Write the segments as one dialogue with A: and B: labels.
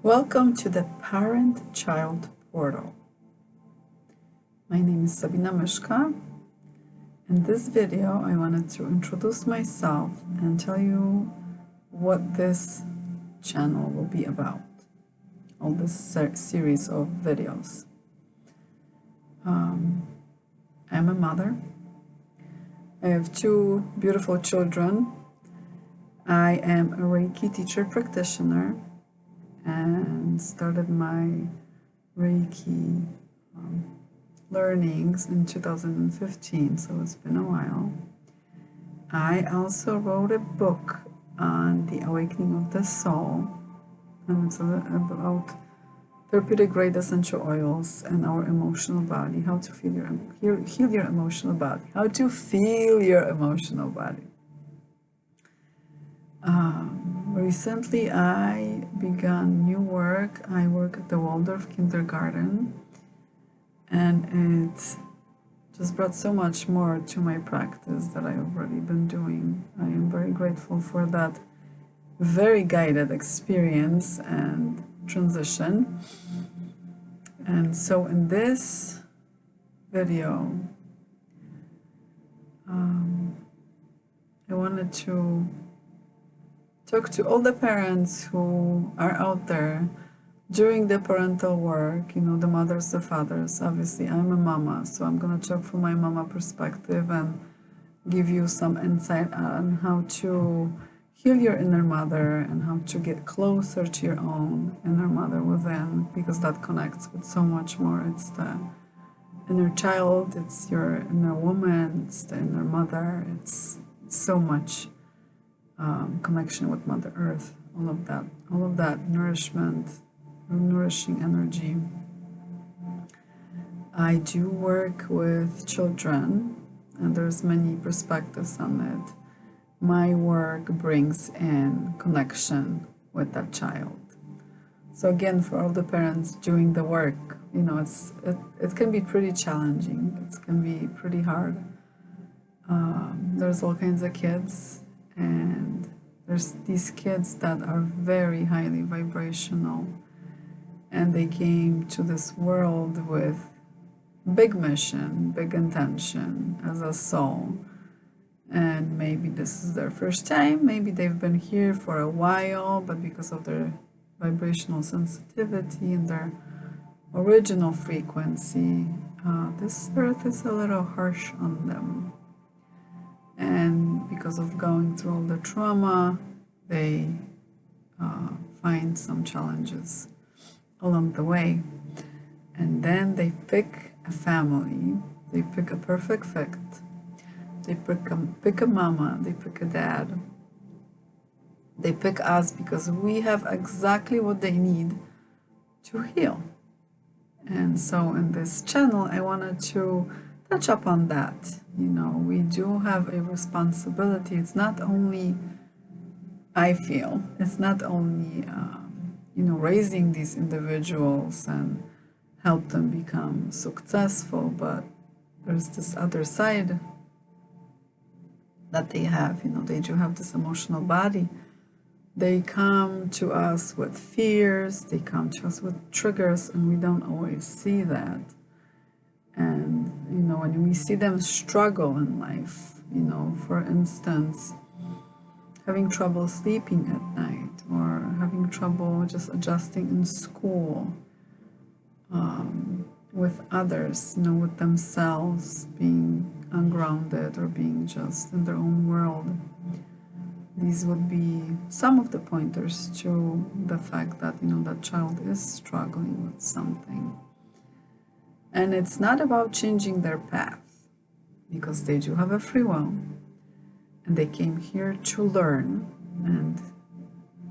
A: Welcome to the Parent-Child Portal. My name is Sabina Mishka. In this video, I wanted to introduce myself and tell you what this channel will be about, all this series of videos. I'm a mother. I have two beautiful children. I am a Reiki teacher practitioner and started my Reiki learnings in 2015, so it's been a while. I also wrote a book on the awakening of the soul, and it's about therapeutic grade essential oils and our emotional body, how to heal your emotional body, how to feel your emotional body. Recently, I began new work. I work at the Waldorf kindergarten, and it just brought so much more to my practice that I've already been doing. I am very grateful for that very guided experience and transition. And so in this video, I wanted to talk to all the parents who are out there doing the parental work, the mothers, the fathers. Obviously, I'm a mama, so I'm going to talk from my mama perspective and give you some insight on how to heal your inner mother and how to get closer to your own inner mother within, because that connects with so much more. It's the inner child, it's your inner woman, it's the inner mother, it's so much connection with Mother Earth, all of that nourishment, nourishing energy. I do work with children, and there's many perspectives on it. My work brings in connection with that child. So again, for all the parents doing the work, it can be pretty challenging. It can be pretty hard. There's all kinds of kids, and there's these kids that are very highly vibrational, and they came to this world with big mission, big intention as a soul. And maybe this is their first time, maybe they've been here for a while, but because of their vibrational sensitivity and their original frequency, this earth is a little harsh on them. And because of going through all the trauma, they find some challenges along the way. And then they pick a family, they pick a perfect fit, they pick a mama, they pick a dad, they pick us because we have exactly what they need to heal. And so in this channel, I wanted to touch upon that. We do have a responsibility. It's not only, I feel, it's not only, raising these individuals and help them become successful, but there's this other side that they have. They do have this emotional body. They come to us with fears, they come to us with triggers, and we don't always see that. And, when we see them struggle in life, for instance, having trouble sleeping at night, or having trouble just adjusting in school, with others, with themselves, being ungrounded or being just in their own world. These would be some of the pointers to the fact that, that child is struggling with something. And it's not about changing their path, because they do have a free will, and they came here to learn, and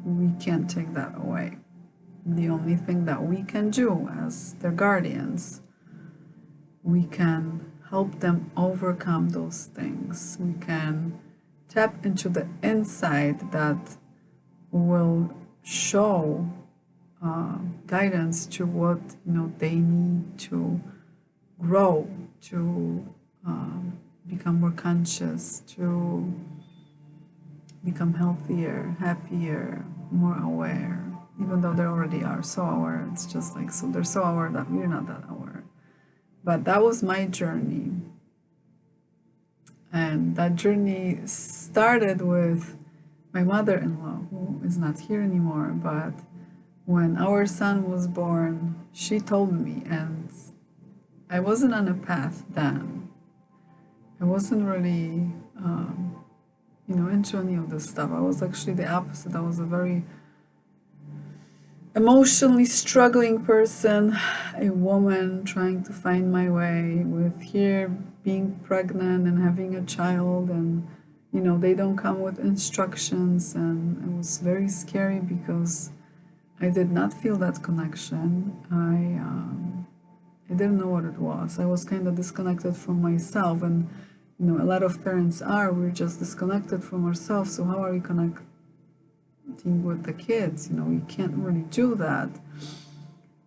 A: we can't take that away. The only thing that we can do as their guardians, we can help them overcome those things. We can tap into the insight that will show guidance to what they need to grow, to become more conscious, to become healthier, happier, more aware, even though they already are so aware. It's just like, so they're so aware that we're not that aware. But that was my journey. And that journey started with my mother-in-law, who is not here anymore. But when our son was born, she told me, and I wasn't on a path then. I wasn't really, into any of this stuff. I was actually the opposite. I was a very emotionally struggling person, a woman trying to find my way, with here being pregnant and having a child, and they don't come with instructions, and it was very scary because I did not feel that connection. I didn't know what it was. I was kind of disconnected from myself, and a lot of parents are. We're just disconnected from ourselves. So how are we connecting with the kids? We can't really do that.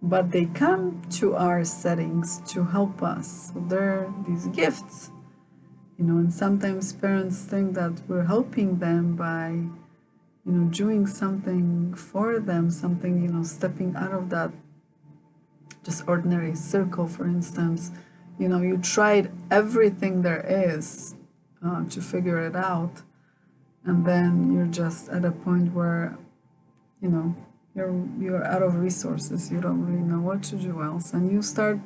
A: But they come to our settings to help us. So they're these gifts, and sometimes parents think that we're helping them by, doing something for them, something, stepping out of that just ordinary circle. For instance, you tried everything there is to figure it out, and then you're just at a point where, you're out of resources. You don't really know what to do else, and you start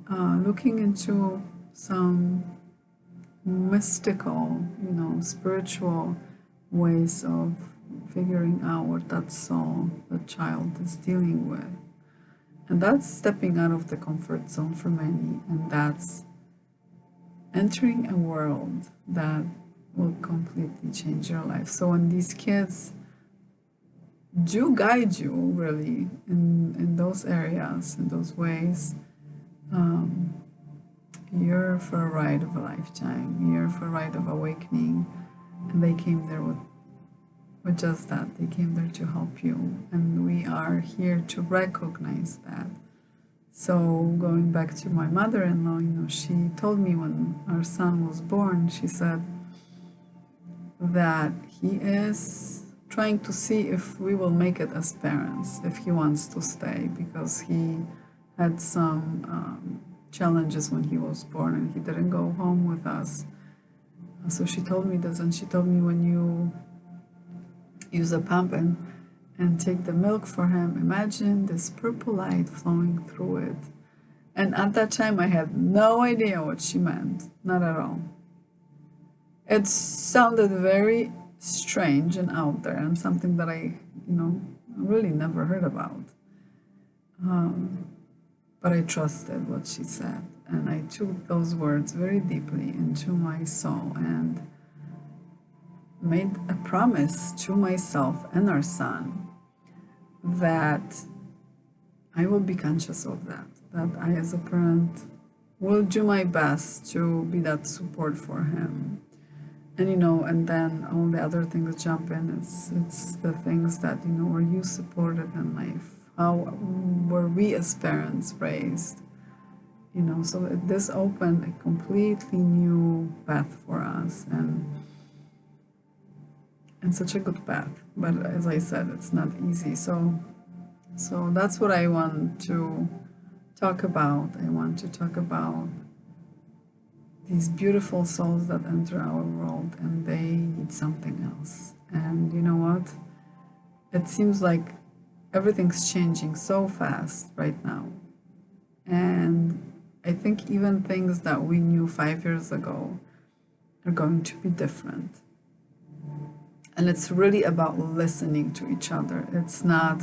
A: looking into some mystical, spiritual ways of figuring out what that soul, the child, is dealing with. And that's stepping out of the comfort zone for many, and that's entering a world that will completely change your life. So when these kids do guide you, really, in those areas, in those ways, you're for a ride of a lifetime. You're for a ride of awakening. And they came there with just that. They came there to help you. And we are here to recognize that. So going back to my mother-in-law, she told me when our son was born, she said that he is trying to see if we will make it as parents, if he wants to stay, because he had some challenges when he was born and he didn't go home with us. So she told me this, and she told me, when you use a pump and take the milk for him, imagine this purple light flowing through it. And at that time I had no idea what she meant, not at all. It sounded very strange and out there, and something that I really never heard about. But I trusted what she said, and I took those words very deeply into my soul and made a promise to myself and our son that I will be conscious of that I, as a parent, will do my best to be that support for him. And and then all the other things jump in. It's the things that, were you supported in life? How were we as parents raised? So this opened a completely new path for us, and such a good path. But as I said, it's not easy. So that's what I want to talk about. I want to talk about these beautiful souls that enter our world, and they need something else. And you know what? It seems like everything's changing so fast right now. And I think even things that we knew 5 years ago are going to be different. And it's really about listening to each other. It's not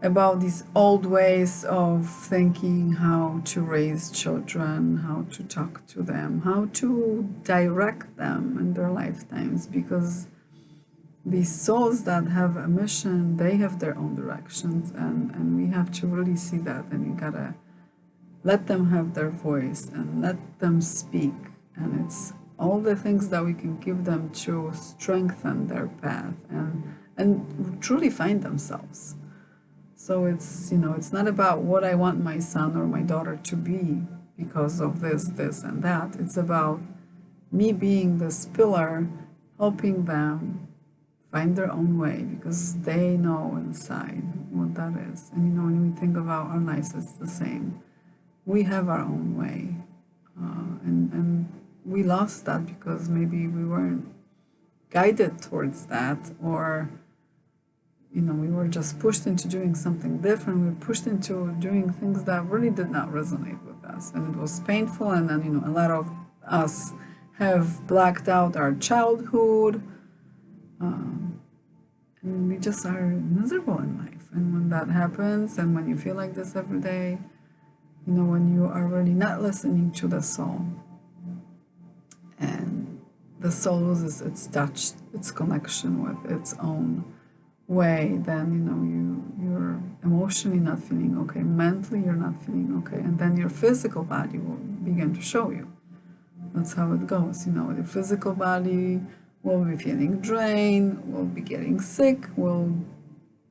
A: about these old ways of thinking, how to raise children, how to talk to them, how to direct them in their lifetimes, because these souls that have a mission, they have their own directions, and we have to really see that, and we gotta let them have their voice and let them speak. And it's all the things that we can give them to strengthen their path and truly find themselves. So it's, it's not about what I want my son or my daughter to be because of this, and that. It's about me being this pillar, helping them find their own way, because they know inside what that is. And when we think about our lives, it's the same. We have our own way, and we lost that because maybe we weren't guided towards that, or we were just pushed into doing something different. We were pushed into doing things that really did not resonate with us, and it was painful. And then a lot of us have blacked out our childhood, and we just are miserable in life. And when that happens, and when you feel like this every day, when you are really not listening to the soul, and the soul loses its touch, its connection with its own way, then you're emotionally not feeling okay, mentally you're not feeling okay, and then your physical body will begin to show you. That's how it goes. Your physical body will be feeling drained, will be getting sick,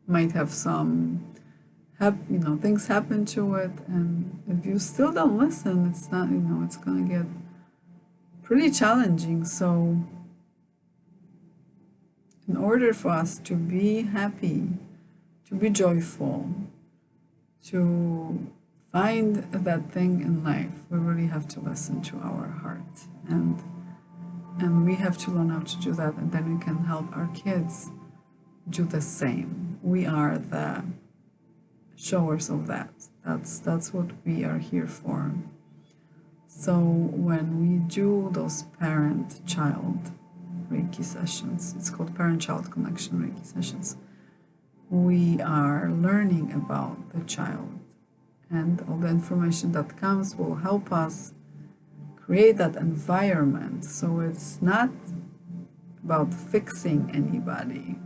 A: might have some things happen to it, and if you still don't listen, it's not, it's gonna get pretty challenging. So in order for us to be happy, to be joyful, to find that thing in life, we really have to listen to our heart, and we have to learn how to do that, and then we can help our kids do the same. We are the showers of that. That's what we are here for. So when we do those parent-child Reiki sessions, it's called parent-child connection Reiki sessions, we are learning about the child, and all the information that comes will help us create that environment. So it's not about fixing anybody.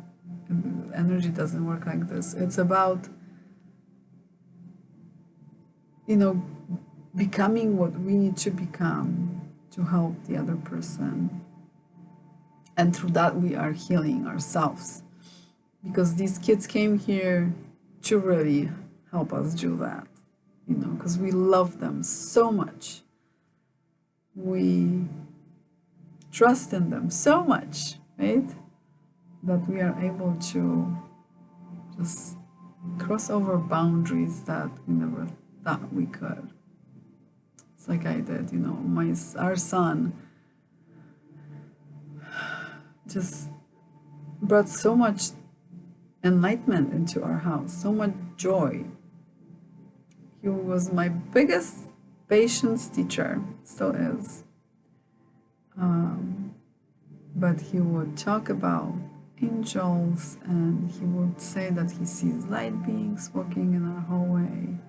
A: Energy doesn't work like this. It's about becoming what we need to become to help the other person. And through that, we are healing ourselves. Because these kids came here to really help us do that. Because we love them so much. We trust in them so much, right? That we are able to just cross over boundaries that we never thought we could. It's like I did, our son just brought so much enlightenment into our house, so much joy. He was my biggest patience teacher, still is. But he would talk about angels, and he would say that he sees light beings walking in our hallway.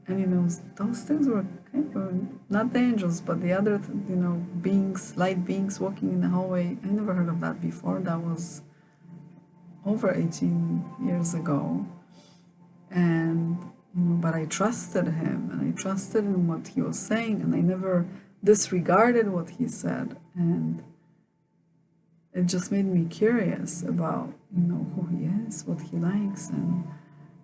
A: And those things were kind of not the angels, but the other beings, light beings walking in the hallway. I never heard of that before. That was over 18 years ago. And but I trusted him, and I trusted in what he was saying, and I never disregarded what he said. And it just made me curious about who he is, what he likes. And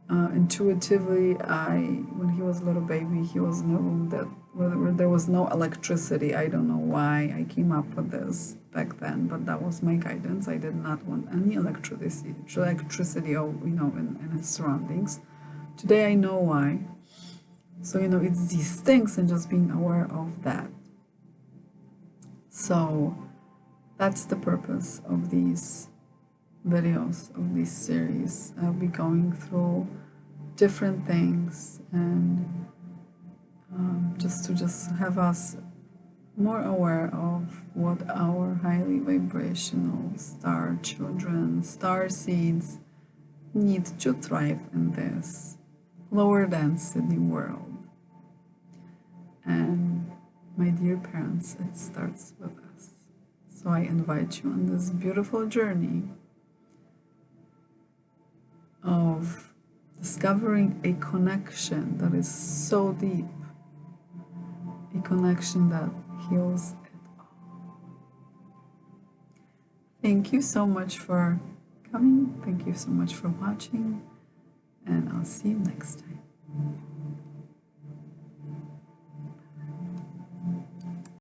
A: intuitively, when he was a little baby, he was in a room where there was no electricity. I don't know why I came up with this back then, but that was my guidance. I did not want any electricity in his surroundings. Today I know why. So it's these things, and just being aware of that. So that's the purpose of these videos, of this series. I'll be going through different things, and just to have us more aware of what our highly vibrational star children, star seeds need to thrive in this lower density world. And my dear parents, it starts with us. So I invite you on this beautiful journey of discovering a connection that is so deep, a connection that heals it all. Thank you so much for coming. Thank you so much for watching, and I'll see you next time.